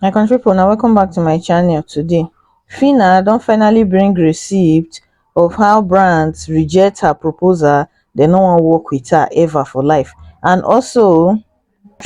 My country people, now welcome back to my channel. Today Phyna don't finally bring receipt of how brands reject her proposal. They no wan work with her ever for life. And also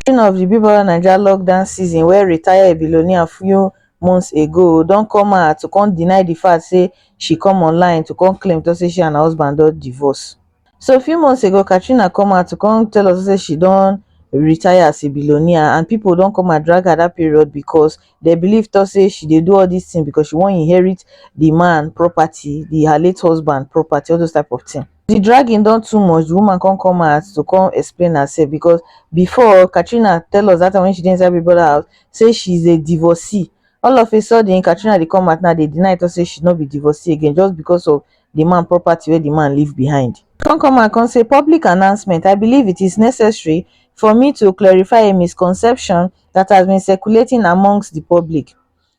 during of the Big Brother Naija lockdown season, where retired billionaire few months ago don't come out to come deny the fact say she come online to come claim to say she and her husband don divorce. So a few months ago, Katrina come out to come tell us say she don retire as a billionaire, and people don come and drag her that period because they believe to say she dey do all these things because she wan inherit the man property, the her late husband property, all those type of thing. The dragging don too much. The woman come out to come explain herself, because before Katrina tell us that time when she dey inside Big Brother house say she's a divorcee. All of a sudden Katrina dey come out now dey deny to say she no be divorcee again just because of the man property wey the man leave behind. Come and come say public announcement. I believe it is necessary for me to clarify a misconception that has been circulating amongst the public.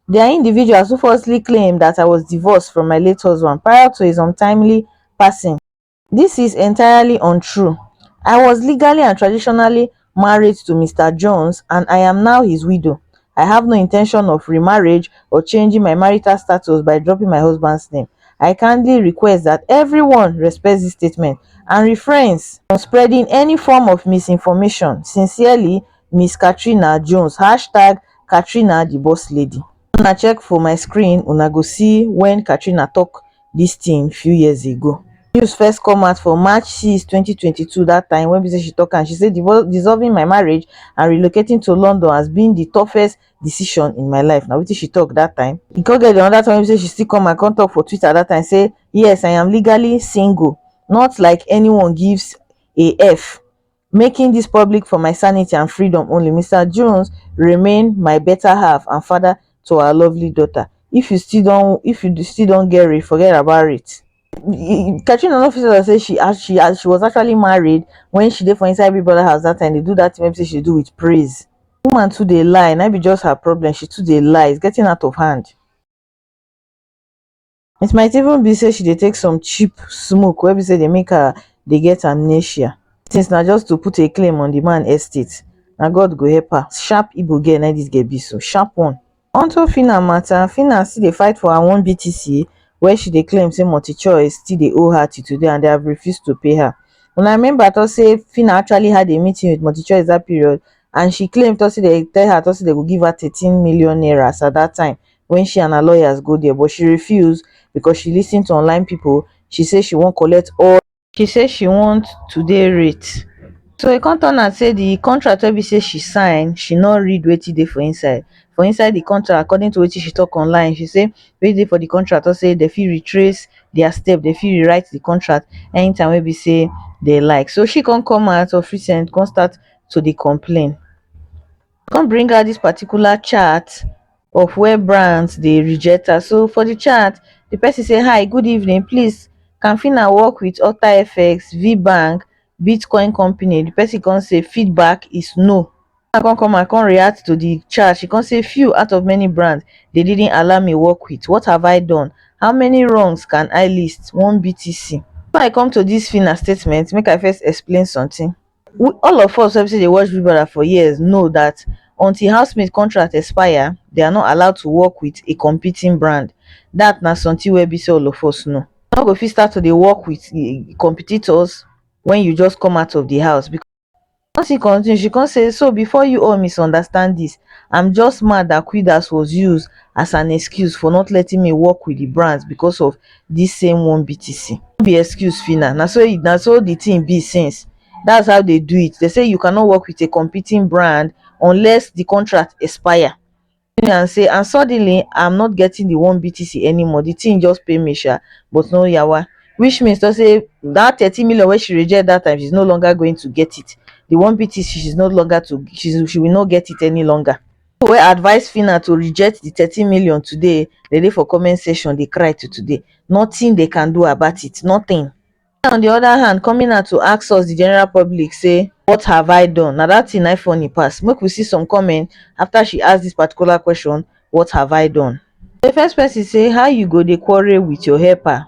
There are individuals who falsely claim that I was divorced from my late husband prior to his untimely passing. This is entirely untrue. I was legally and traditionally married to Mr. Jones, and I am now his widow. I have no intention of remarriage or changing my marital status by dropping my husband's name. I kindly request that everyone respects this statement and refrains from spreading any form of misinformation. Sincerely, Miss Katrina Jones. Hashtag Katrina the boss lady. Una check for my screen, una go see when Katrina talk this thing few years ago. News first come out for March 6, 2022. That time when she talk, and she said dissolving my marriage and relocating to London has been the toughest decision in my life. Now wetin she talk that time. E come get another time when she still come and come talk for Twitter that time, say yes, I am legally single, not like anyone gives a f, making this public for my sanity and freedom only. Mr. Jones remain my better half and father to our lovely daughter. If you still don't get it, forget about it. Katrina no fit say she was actually married when she did for inside Big Brother house that time. They do that thing wey say she do with praise. Woman too dey lie, na be just her problem. She too dey lie. It's getting out of hand. It might even be say she dey take some cheap smoke wey be say dey make her dey get amnesia. Since na just to put a claim on the man estate. Na God go help her. Sharp Igbo girl na this girl be, so sharp one. Unto Phyna matter, Phyna still dey fight for her one BTC where she dey claim say MultiChoice still dey owe her till today, and they have refused to pay her. Una remember to say Phyna actually had a meeting with MultiChoice that period, and she claimed to say they tell her to say they go give her 13 million naira at that time when she and her lawyers go there, but she refused because she listened to online people. She said she won't collect all. She said she want today rate. So e come turn out say the contract wey be say she sign, she no read wetin dey for inside. For inside the contract, according to wetin she talk online, she say wetin dey for the contract to say they fit retrace their step, they fit rewrite the contract anytime wey be say they like. So she come out of recent, come start to dey complain. Come bring out this particular chart of where brands dey reject her. So for the chart, the person say, hi, good evening, please can Phyna work with Ultra FX, VBank, Bitcoin company? The person can say feedback is no. I come and react to the chart. She can say few out of many brands they didn't allow me work with. What have I done? How many wrongs can I list? One BTC. Before I come to this Phyna statement, make I first explain something. All of us who say they watch Big Brother for years know that until housemate contract expire, they are not allowed to work with a competing brand. That na something where be say all of us know. Not go fit start to dey work with competitors when you just come out of the house. Because once he continue, she can say, so before you all misunderstand this, I'm just mad that Quidas was used as an excuse for not letting me work with the brands because of this same one BTC. Don't be excuse, Phyna. Now so the thing be since. That's how they do it. They say you cannot work with a competing brand unless the contract expire. And say, and suddenly I'm not getting the one BTC anymore. The thing just pay me sha, but no yawa. Which means to say that 30 million where she reject that time, she's no longer going to get it. The one BTC she's no longer to she will not get it any longer. So we advise Phyna to reject the 30 million today. They dey for comment section, they cry to today. Nothing they can do about it. Nothing. On the other hand, coming out to ask us, the general public, say, what have I done? Now that thing I funny pass. Make we see some comment after she asked this particular question, what have I done? The first person say, how you go dey quarrel with your helper?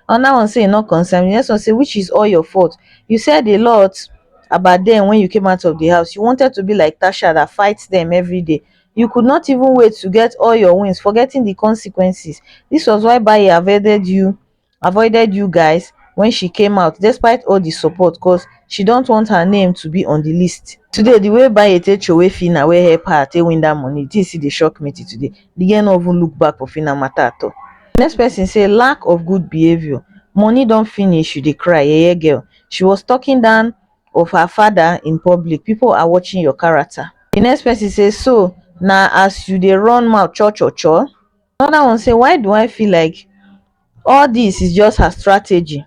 Another one say, not concern. The next one say, which is all your fault. You said a lot about them when you came out of the house. You wanted to be like Tasha that fights them every day. You could not even wait to get all your wins, forgetting the consequences. This was why Baye avoided you guys when she came out, despite all the support, cause she don't want her name to be on the list. Today, the way Baye take throway Phyna wey help her take win that money, this dey shock me till today. The girl no even look back for Phyna matter at all. Next person say lack of good behavior. Money don finish, you dey cry, yeye girl. She was talking down of her father in public. People are watching your character. The next person say, so na as you dey run mouth cho cho cho. Another one say, why do I feel like all this is just her strategy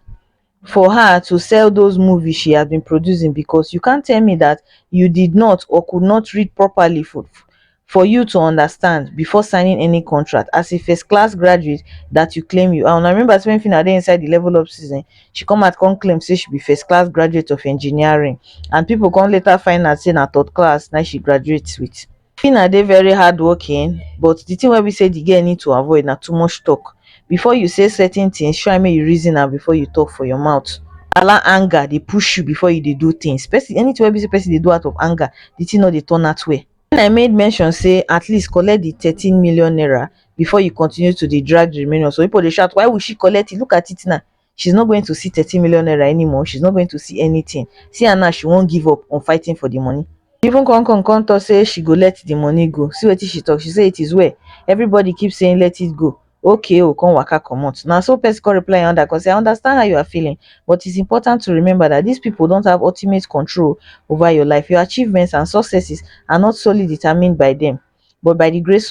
for her to sell those movies she has been producing? Because you can't tell me that you did not or could not read properly for you to understand before signing any contract as a first class graduate that you claim you are. And I remember when Phyna dey inside the level up season, she come out come claim say she be first class graduate of engineering, and people come later find out say na third class na she graduates with. Phyna dey very hardworking, but the thing wey be say the girl need to avoid na too much talk. Before you say certain things, try make you reason am before you talk for your mouth. Allow anger dey push you before you dey do things. Anything wey be say person dey do out of anger, the thing no dey turn out well. When I made mention say at least collect the 13 million naira before you continue to dey drag the remaining. So people dey shout, why would she collect it? Look at it now. She's not going to see 13 million naira anymore. She's not going to see anything. See her now, she won't give up on fighting for the money. Even come talk say she go let the money go. See wetin she talk. She say it is well. Everybody keeps saying let it go. Okay, come waka comot. Now so person come reply on that, because I understand how you are feeling, but it's important to remember that these people don't have ultimate control over your life. Your achievements and successes are not solely determined by them, but by the grace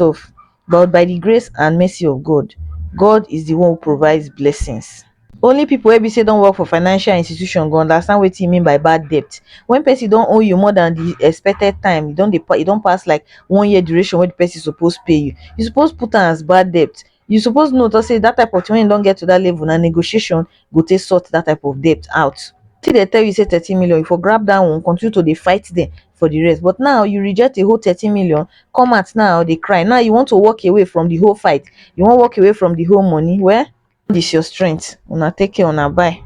and mercy of God. God is the one who provides blessings. Only people wey be say don work for financial institution go understand wetin e mean by bad debt. When person don owe you more than the expected time, e don pass like 1 year duration wey the person suppose pay you, you suppose put am as bad debt. You suppose know to say that type of thing, when you don get to that level, na negotiation go take sort that type of debt out. Till they tell you say 13 million, you for grab that one, continue to dey fight them for the rest. But now you reject a whole 13 million, come out now dey cry. Now you want to walk away from the whole fight, you want walk away from the whole money. Well, this your strength. Una take care, una bye.